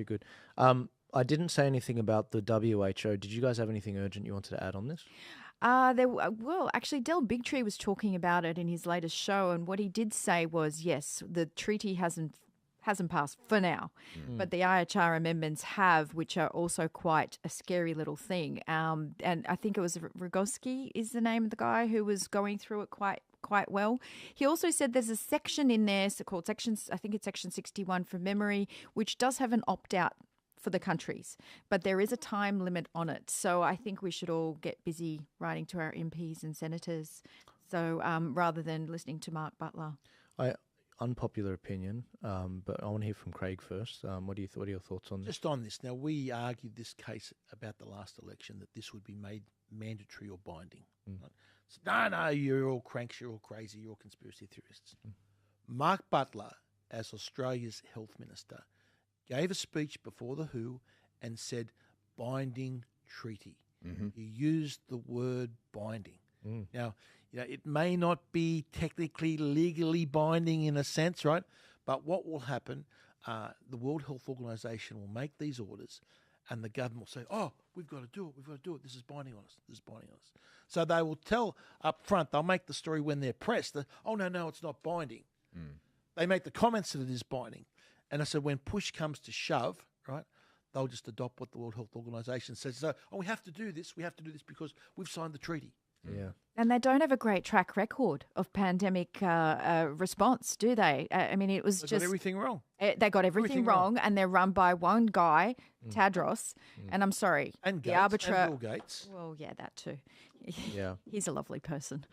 Very good. I didn't say anything about the WHO. Did you guys have anything urgent you wanted to add on this? Well, actually, Del Bigtree was talking about it in his latest show, and what he did say was, yes, the treaty hasn't passed for now, but the IHR amendments have, which are also quite a scary little thing. And I think it was Rogoski is the name of the guy who was going through it quite well. He also said there's a section in there called I think it's section 61 from memory, which does have an opt-out for the countries, but there is a time limit on it. So I think we should all get busy writing to our MPs and senators. So rather than listening to Mark Butler. Unpopular opinion, but I want to hear from Craig first. What are your thoughts on this? Just on this, now we argued this case about the last election that this would be made mandatory or binding. Right? So, no, you're all cranks, you're all crazy, you're all conspiracy theorists. Mark Butler, as Australia's health minister, gave a speech before the WHO and said binding treaty. He used the word binding. Now, it may not be technically legally binding in a sense, right? But what will happen, the World Health Organization will make these orders and the government will say, oh, we've got to do it, this is binding on us, So they will tell up front, they'll make the story when they're pressed that, oh, no, it's not binding. They make the comments that it is binding. And I said, when push comes to shove, right, they'll just adopt what the World Health Organization says. So, we have to do this because we've signed the treaty. Yeah. And they don't have a great track record of pandemic response, do they? I mean, it was They just... got everything wrong. They got everything wrong, and they're run by one guy, Tadros, and I'm sorry, And the Gates, arbiter... and Bill Gates. Well, yeah, that too. Yeah. He's a lovely person,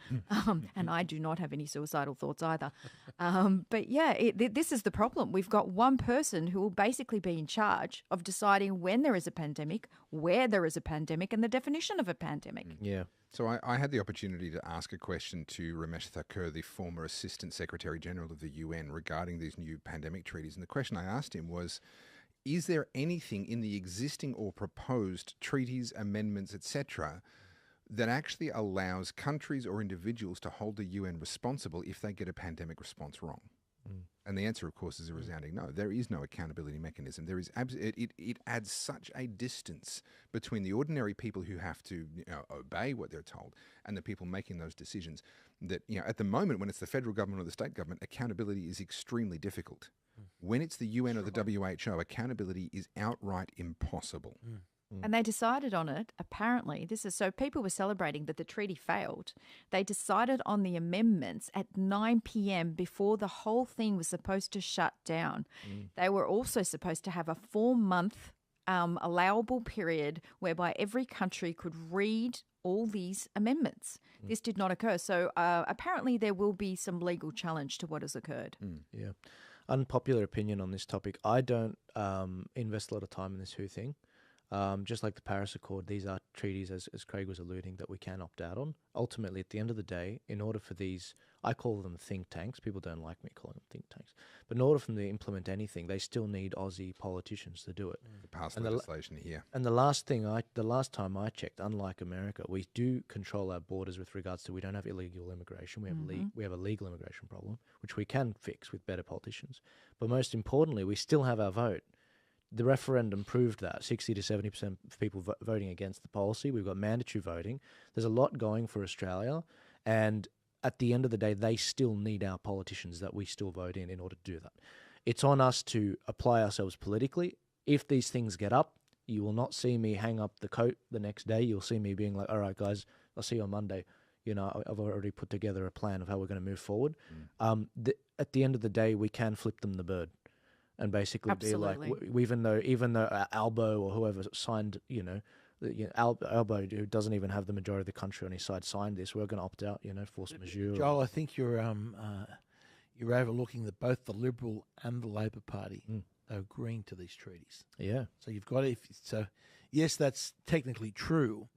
and I do not have any suicidal thoughts either. But yeah, this is the problem. We've got one person who will basically be in charge of deciding when there is a pandemic, where there is a pandemic, and the definition of a pandemic. Yeah. So I had the opportunity to ask a question to Ramesh Thakur, the former Assistant Secretary General of the UN, regarding these new pandemic treaties. And the question I asked him was, is there anything in the existing or proposed treaties, amendments, etc., that actually allows countries or individuals to hold the UN responsible if they get a pandemic response wrong? And the answer, of course, is a resounding no. There is no accountability mechanism. There is it adds such a distance between the ordinary people who have to obey what they're told and the people making those decisions that at the moment, when it's the federal government or the state government, accountability is extremely difficult. When it's the UN or the WHO, accountability is outright impossible. And they decided on it, apparently. So people were celebrating that the treaty failed. They decided on the amendments at 9 p.m. before the whole thing was supposed to shut down. They were also supposed to have a 4-month allowable period whereby every country could read all these amendments. This did not occur. So apparently there will be some legal challenge to what has occurred. Yeah. Unpopular opinion on this topic. I don't invest a lot of time in this WHO thing. Just like the Paris Accord, these are treaties, as Craig was alluding, that we can opt out on. Ultimately, at the end of the day, in order for these, I call them think tanks. People don't like me calling them think tanks. But in order for them to implement anything, they still need Aussie politicians to do it. To pass legislation here. And the last time I checked, unlike America, we do control our borders with regards to we don't have illegal immigration. We have a legal immigration problem, which we can fix with better politicians. But most importantly, we still have our vote. The referendum proved that 60 to 70% of people voting against the policy. We've got mandatory voting. There's a lot going for Australia, and at the end of the day, they still need our politicians that we still vote in order to do that. It's on us to apply ourselves politically. If these things get up, you will not see me hang up the coat the next day. You'll see me being like, all right, guys, I'll see you on Monday. I've already put together a plan of how we're going to move forward. At the end of the day, we can flip them the bird. And basically Absolutely. be like, even though Albo or whoever signed, Albo, who doesn't even have the majority of the country on his side, signed this, we're going to opt out, force majeure. Joel, I think you're overlooking that both the Liberal and the Labor Party are agreeing to these treaties. Yeah. So you've got yes, that's technically true,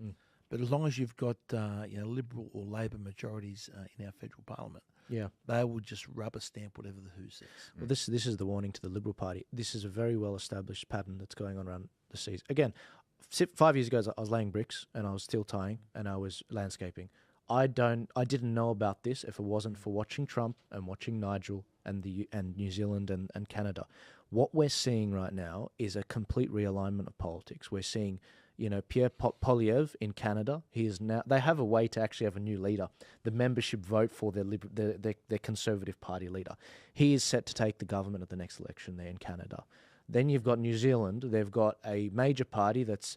but as long as you've got Liberal or Labor majorities in our federal parliament. Yeah, they will just rubber stamp whatever the WHO says. Well, this is the warning to the Liberal Party. This is a very well established pattern that's going on around the seas. Again, 5 years ago, I was laying bricks and I was steel tying and I was landscaping. I didn't know about this if it wasn't for watching Trump and watching Nigel and New Zealand and Canada. What we're seeing right now is a complete realignment of politics. We're seeing, Pierre Poilievre in Canada. He is now. They have a way to actually have a new leader. The membership vote for their Conservative Party leader. He is set to take the government at the next election there in Canada. Then you've got New Zealand. They've got a major party that's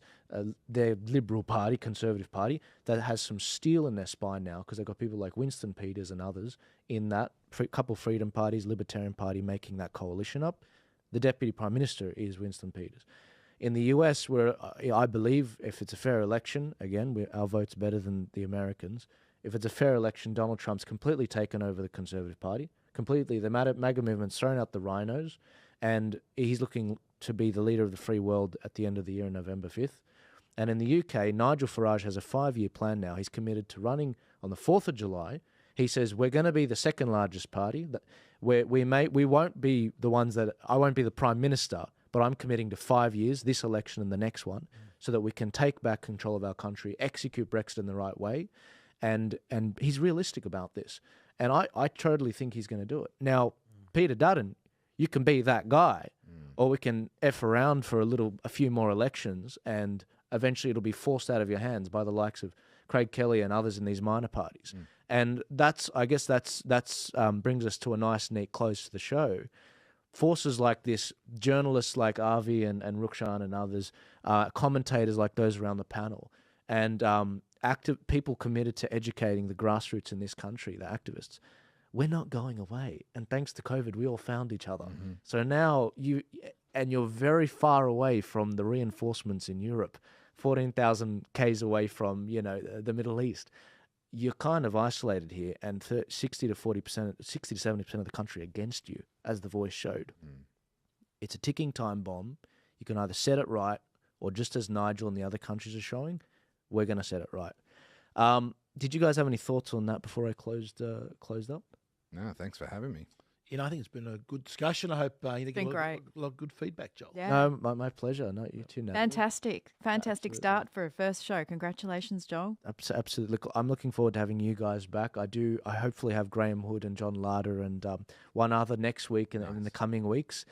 their Liberal Party, Conservative Party, that has some steel in their spine now because they've got people like Winston Peters and others in that couple freedom parties, Libertarian Party, making that coalition up. The Deputy Prime Minister is Winston Peters. In the US, where I believe if it's a fair election, again, our vote's better than the Americans. If it's a fair election, Donald Trump's completely taken over the Conservative Party. Completely. The MAGA movement's thrown out the rhinos. And he's looking to be the leader of the free world at the end of the year, November 5th. And in the UK, Nigel Farage has a 5-year plan now. He's committed to running on the 4th of July. He says, we're going to be the second largest party. We won't be the ones that, I won't be the Prime Minister, but I'm committing to 5 years, this election and the next one, so that we can take back control of our country, execute Brexit in the right way. And he's realistic about this. And I totally think he's going to do it. Now, Peter Dutton, you can be that guy, or we can F around for a few more elections, and eventually it'll be forced out of your hands by the likes of Craig Kelly and others in these minor parties. And that's brings us to a nice, neat close to the show. Forces like this, journalists like Avi and Rukshan and others, commentators like those around the panel, and active people committed to educating the grassroots in this country, the activists. We're not going away. And thanks to COVID, we all found each other. So now you're very far away from the reinforcements in Europe, 14,000 Ks away from, the Middle East. You're kind of isolated here, and 60 to 70% of the country against you, as The Voice showed. It's a ticking time bomb. You can either set it right, or just as Nigel and the other countries are showing, we're going to set it right. Did you guys have any thoughts on that before I closed up? No, thanks for having me. I think it's been a good discussion. I hope you get great. a lot of good feedback, Joel. Yeah. No, my pleasure. No, you too, Nat. Fantastic Absolutely. start for a first show. Congratulations, Joel. Absolutely. Look, I'm looking forward to having you guys back. I hopefully have Graham Hood and John Larder and one other next week and in the coming weeks.